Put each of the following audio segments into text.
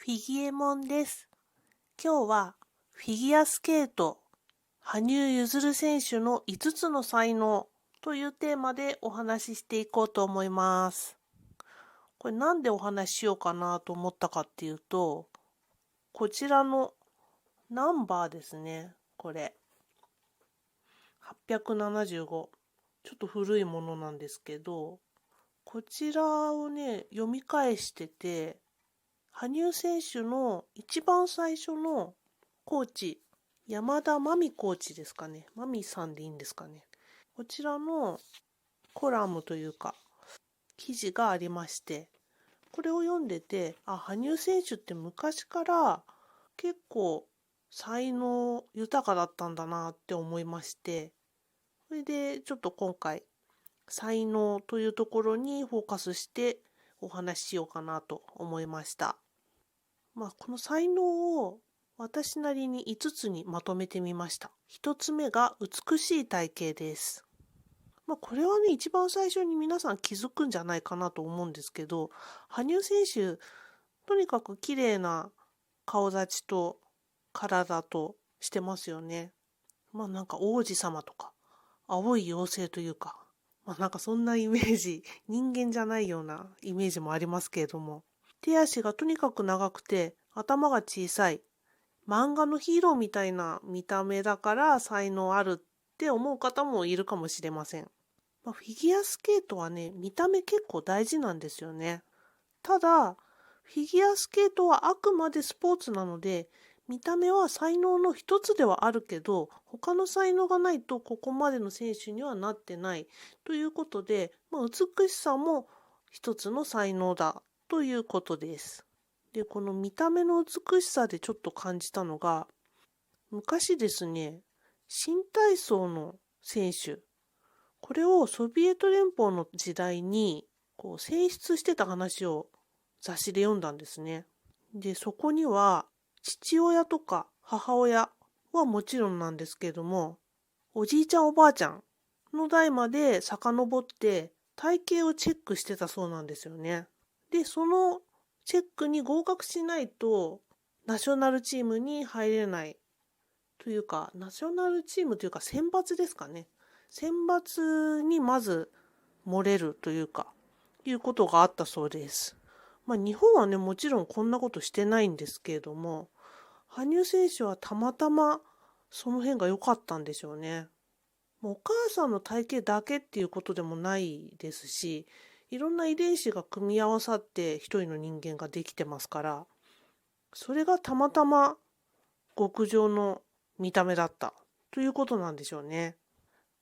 フィギエモンです。今日はフィギュアスケート、羽生結弦選手の5つの才能というテーマでお話ししていこうと思います。これなんでお話ししようかなと思ったかっていうと、こちらのナンバーですね。これ。875。ちょっと古いものなんですけど、こちらをね、読み返してて、羽生選手の一番最初のコーチ、山田真美コーチですかね。真美さんでいいんですかね。こちらのコラムというか、記事がありまして、これを読んでて、羽生選手って昔から結構才能豊かだったんだなって思いまして、それでちょっと今回、才能というところにフォーカスしてお話ししようかなと思いました。この才能を私なりに5つにまとめてみました。1つ目が美しい体型です。これはね、一番最初に皆さん気づくんじゃないかなと思うんですけど、羽生選手、とにかく綺麗な顔立ちと体としてますよね。なんか王子様とか、青い妖精というか、なんかそんなイメージ、人間じゃないようなイメージもありますけれども、手足がとにかく長くて頭が小さい。漫画のヒーローみたいな見た目だから才能あるって思う方もいるかもしれません。フィギュアスケートはね、見た目結構大事なんですよね。ただ、フィギュアスケートはあくまでスポーツなので、見た目は才能の一つではあるけど、他の才能がないとここまでの選手にはなってないということで、美しさも一つの才能だということです。で、この見た目の美しさでちょっと感じたのが、昔ですね、新体操の選手、これをソビエト連邦の時代に選出してた話を雑誌で読んだんですね。で、そこには父親とか母親はもちろんなんですけれども、おじいちゃんおばあちゃんの代まで遡って体型をチェックしてたそうなんですよね。で、そのチェックに合格しないとナショナルチームに入れないというか、ナショナルチームというか選抜ですかね。選抜にまず漏れるというか、いうことがあったそうです。日本はね、もちろんこんなことしてないんですけれども、羽生選手はたまたまその辺が良かったんでしょうね。お母さんの体型だけっていうことでもないですし、いろんな遺伝子が組み合わさって一人の人間ができてますから、それがたまたま極上の見た目だったということなんでしょうね。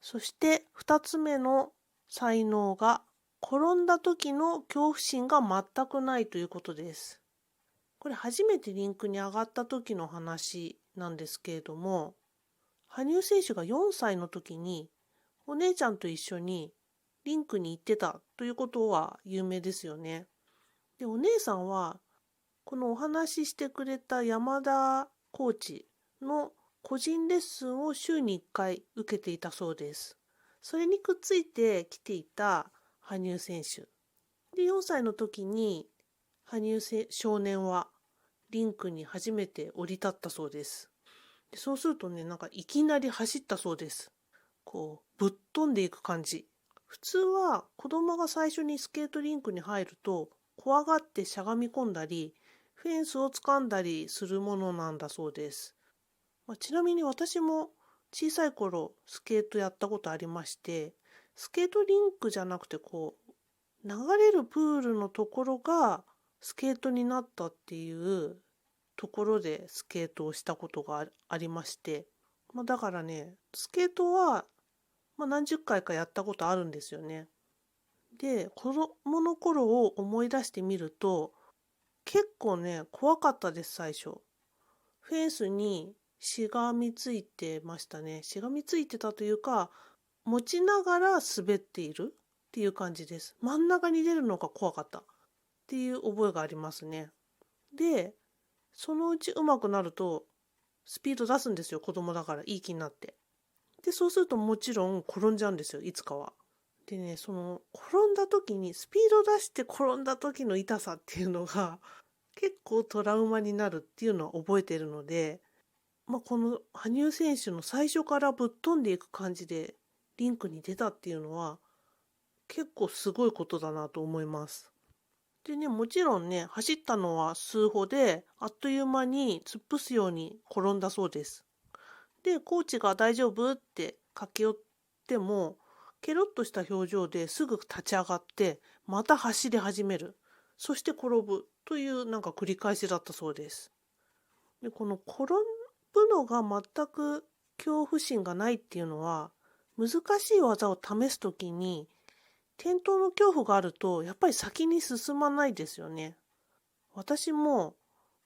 そして二つ目の才能が転んだ時の恐怖心が全くないということです。これ初めてリンクに上がった時の話なんですけれども、羽生選手が4歳の時にお姉ちゃんと一緒にリンクに行ってたということは有名ですよね。で、お姉さんはこのお話ししてくれた山田コーチの個人レッスンを週に1回受けていたそうです。それにくっついてきていた羽生選手。で、4歳の時に羽生少年はリンクに初めて降り立ったそうです。で、そうするとね、なんかいきなり走ったそうです。ぶっ飛んでいく感じ。普通は子供が最初にスケートリンクに入ると怖がってしゃがみ込んだり、フェンスを掴んだりするものなんだそうです。ちなみに私も小さい頃スケートやったことありまして、スケートリンクじゃなくて流れるプールのところがスケートになったっていうところでスケートをしたことがありまして、だからね、スケートは何十回かやったことあるんですよね。で、子供の頃を思い出してみると、結構ね、怖かったです、最初。フェンスにしがみついてましたね。しがみついてたというか、持ちながら滑っているっていう感じです。真ん中に出るのが怖かったっていう覚えがありますね。で、そのうち上手くなると、スピード出すんですよ、子供だから、いい気になって。で、そうするともちろん転んじゃうんですよ、いつかは。でね、その転んだ時に、スピード出して転んだ時の痛さっていうのが結構トラウマになるっていうのは覚えてるので、この羽生選手の最初からぶっ飛んでいく感じでリンクに出たっていうのは結構すごいことだなと思います。でね、もちろんね、走ったのは数歩で、あっという間に突っ伏すように転んだそうです。で、コーチが大丈夫って駆け寄っても、ケロッとした表情ですぐ立ち上がって、また走り始める。そして転ぶという繰り返しだったそうです。で、この転ぶのが全く恐怖心がないっていうのは、難しい技を試すときに、転倒の恐怖があると、やっぱり先に進まないですよね。私も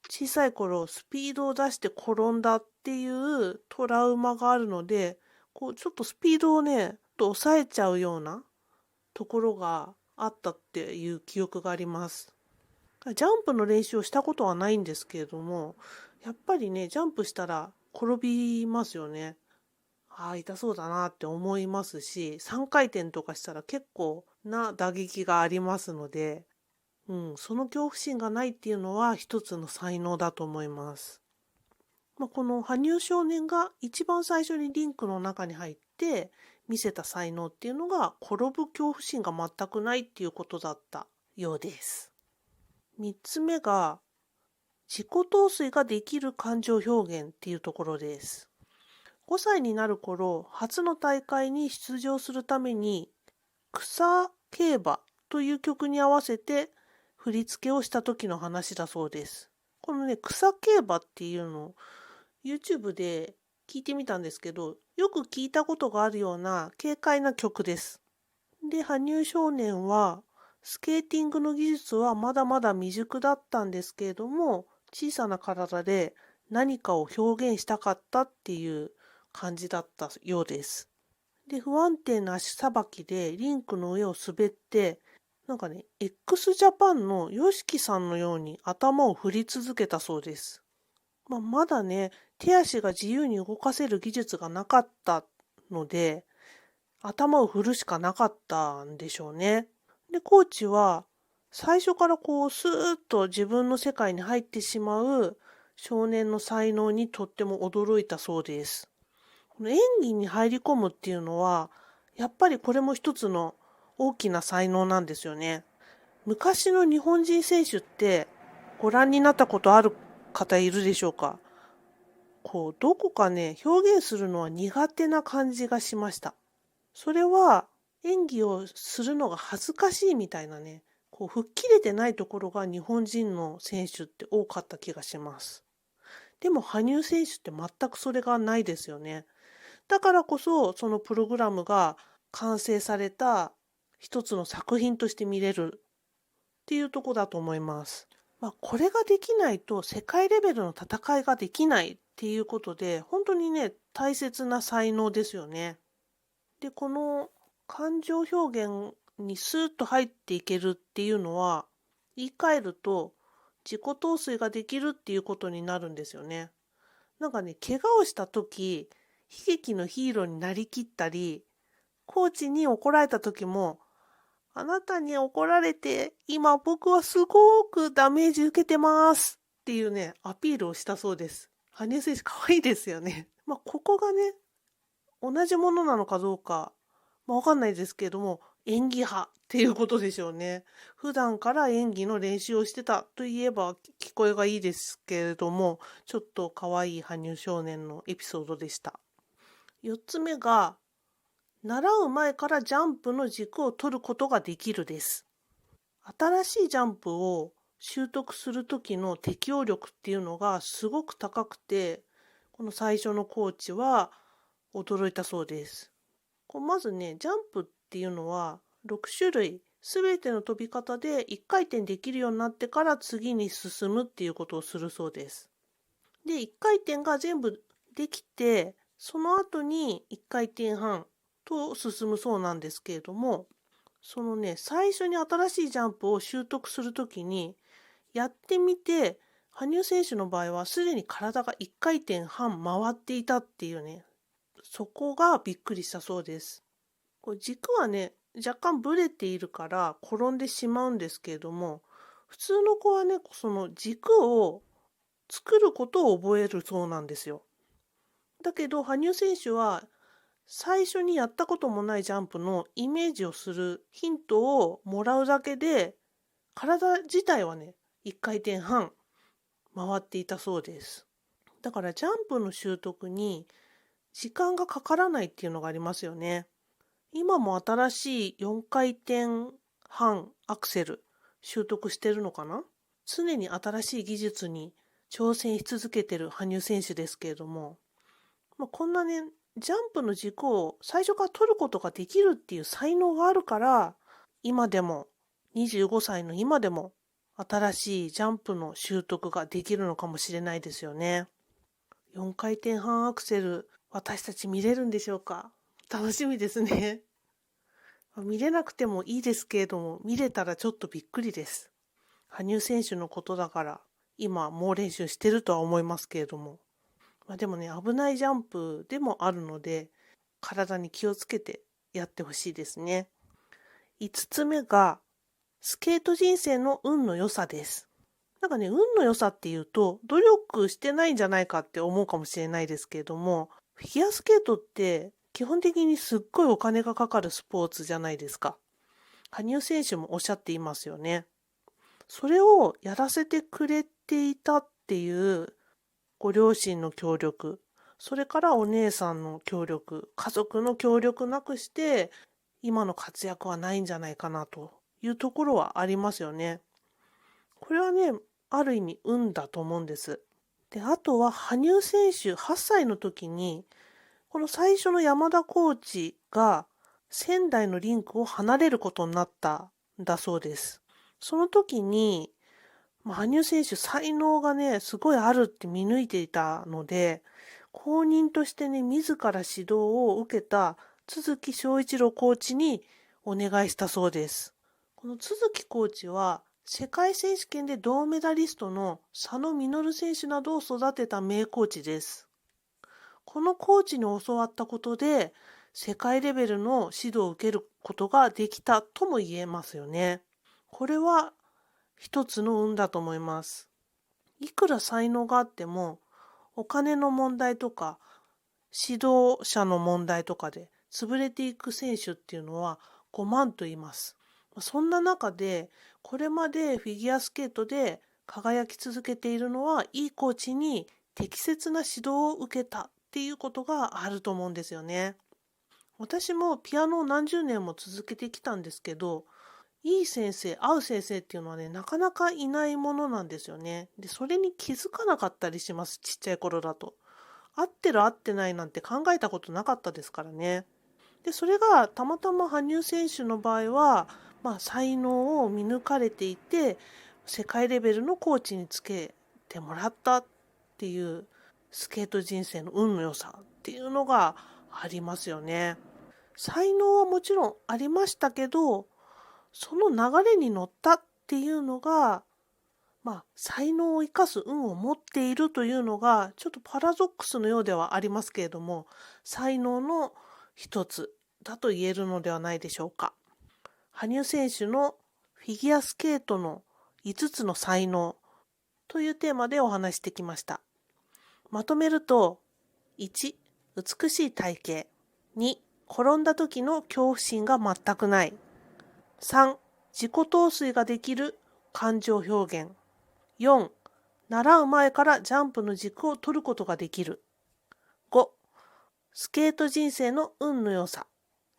小さい頃スピードを出して転んだっていうトラウマがあるので、ちょっとスピードをね、抑えちゃうようなところがあったっていう記憶があります。ジャンプの練習をしたことはないんですけれども、やっぱりね、ジャンプしたら転びますよね。ああ、痛そうだなって思いますし、3回転とかしたら結構な打撃がありますので、その恐怖心がないっていうのは一つの才能だと思います。この羽生少年が一番最初にリンクの中に入って見せた才能っていうのが転ぶ恐怖心が全くないっていうことだったようです。3つ目が自己陶酔ができる感情表現っていうところです。5歳になる頃、初の大会に出場するために草競馬という曲に合わせて振り付けをした時の話だそうです。このね、草競馬っていうのを YouTube で聞いてみたんですけど、よく聞いたことがあるような軽快な曲です。で、羽生少年はスケーティングの技術はまだまだ未熟だったんですけれども、小さな体で何かを表現したかったっていう感じだったようです。で、不安定な足さばきでリンクの上を滑って、x ジャパンの YOSHIKI さんのように頭を振り続けたそうです。まだね、手足が自由に動かせる技術がなかったので、頭を振るしかなかったんでしょうね。で、コーチは、最初からスーッと自分の世界に入ってしまう少年の才能にとっても驚いたそうです。この演技に入り込むっていうのは、やっぱりこれも一つの大きな才能なんですよね。昔の日本人選手ってご覧になったことある方いるでしょうか？どこかね、表現するのは苦手な感じがしました。それは演技をするのが恥ずかしいみたいなね、吹っ切れてないところが日本人の選手って多かった気がします。でも羽生選手って全くそれがないですよね。だからこそ、そのプログラムが完成された一つの作品として見れるっていうところだと思います。これができないと世界レベルの戦いができないっていうことで、本当にね、大切な才能ですよね。で、この感情表現にスーッと入っていけるっていうのは、言い換えると自己陶酔ができるっていうことになるんですよね。怪我をした時、悲劇のヒーローになりきったり、コーチに怒られた時も、あなたに怒られて、今僕はすごくダメージ受けてますっていうね、アピールをしたそうです。羽生選手可愛いですよね。ここがね、同じものなのかどうか、わかんないですけれども、演技派っていうことでしょうね。普段から演技の練習をしてたといえば聞こえがいいですけれども、ちょっと可愛い羽生少年のエピソードでした。4つ目が、習う前からジャンプの軸を取ることができるです。新しいジャンプを習得する時の適応力っていうのがすごく高くて、この最初のコーチは驚いたそうです。まずね、ジャンプっていうのは6種類すべての飛び方で1回転できるようになってから次に進むっていうことをするそうです。で、1回転が全部できて、その後に1回転半と進むそうなんですけれども、そのね、最初に新しいジャンプを習得するときに、やってみて、羽生選手の場合はすでに体が1回転半回っていたっていうね、そこがびっくりしたそうです。軸はね、若干ブレているから転んでしまうんですけれども、普通の子はね、その軸を作ることを覚えるそうなんですよ。だけど、羽生選手は最初にやったこともないジャンプのイメージをするヒントをもらうだけで、体自体はね、1回転半回っていたそうです。だからジャンプの習得に時間がかからないっていうのがありますよね。今も新しい4回転半アクセル習得してるのかな？常に新しい技術に挑戦し続けてる羽生選手ですけれども、こんなね、ジャンプの軸を最初から取ることができるっていう才能があるから、今でも、25歳の今でも、新しいジャンプの習得ができるのかもしれないですよね。4回転半アクセル、私たち見れるんでしょうか？楽しみですね。見れなくてもいいですけれども、見れたらちょっとびっくりです。羽生選手のことだから、今猛練習してるとは思いますけれども。でもね、危ないジャンプでもあるので、体に気をつけてやってほしいですね。5つ目が、スケート人生の運の良さです。なんかね、運の良さっていうと、努力してないんじゃないかって思うかもしれないですけれども、フィギュアスケートって基本的にすっごいお金がかかるスポーツじゃないですか。羽生選手もおっしゃっていますよね。それをやらせてくれていたっていうご両親の協力、それからお姉さんの協力、家族の協力なくして、今の活躍はないんじゃないかなというところはありますよね。これはね、ある意味運だと思うんです。で、あとは羽生選手8歳の時に、この最初の山田コーチが仙台のリンクを離れることになったんだそうです。その時に、羽生選手才能がね、すごいあるって見抜いていたので、後任としてね、自ら指導を受けた都築章一郎コーチにお願いしたそうです。この都築コーチは、世界選手権で銅メダリストの佐野稔選手などを育てた名コーチです。このコーチに教わったことで、世界レベルの指導を受けることができたとも言えますよね。これは一つの運だと思います。いくら才能があっても、お金の問題とか、指導者の問題とかで潰れていく選手っていうのは5万と言います。そんな中で、これまでフィギュアスケートで輝き続けているのは、いいコーチに適切な指導を受けたっていうことがあると思うんですよね。私もピアノを何十年も続けてきたんですけど、いい先生、合う先生っていうのはね、なかなかいないものなんですよね。で、それに気づかなかったりします、ちっちゃい頃だと。合ってる合ってないなんて考えたことなかったですからね。で、それがたまたま羽生選手の場合は、才能を見抜かれていて、世界レベルのコーチにつけてもらったっていう、スケート人生の運の良さっていうのがありますよね。才能はもちろんありましたけど、その流れに乗ったっていうのが、才能を生かす運を持っているというのが、ちょっとパラドックスのようではありますけれども、才能の一つだと言えるのではないでしょうか。羽生選手のフィギュアスケートの5つの才能というテーマでお話してきました。まとめると、1、美しい体型。2、転んだ時の恐怖心が全くない。3、自己陶酔ができる感情表現。4、習う前からジャンプの軸を取ることができる。5、スケート人生の運の良さ。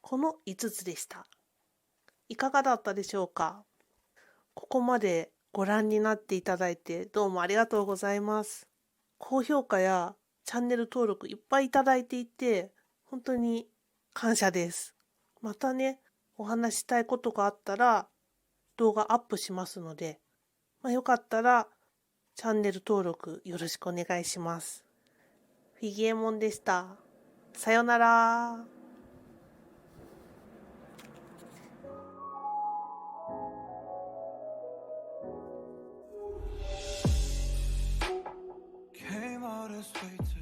この5つでした。いかがだったでしょうか？ここまでご覧になっていただいてどうもありがとうございます。高評価やチャンネル登録いっぱいいただいていて、本当に感謝です。またね、お話したいことがあったら動画アップしますので、よかったらチャンネル登録よろしくお願いします。フィギエモンでした。さよなら。Came all this way to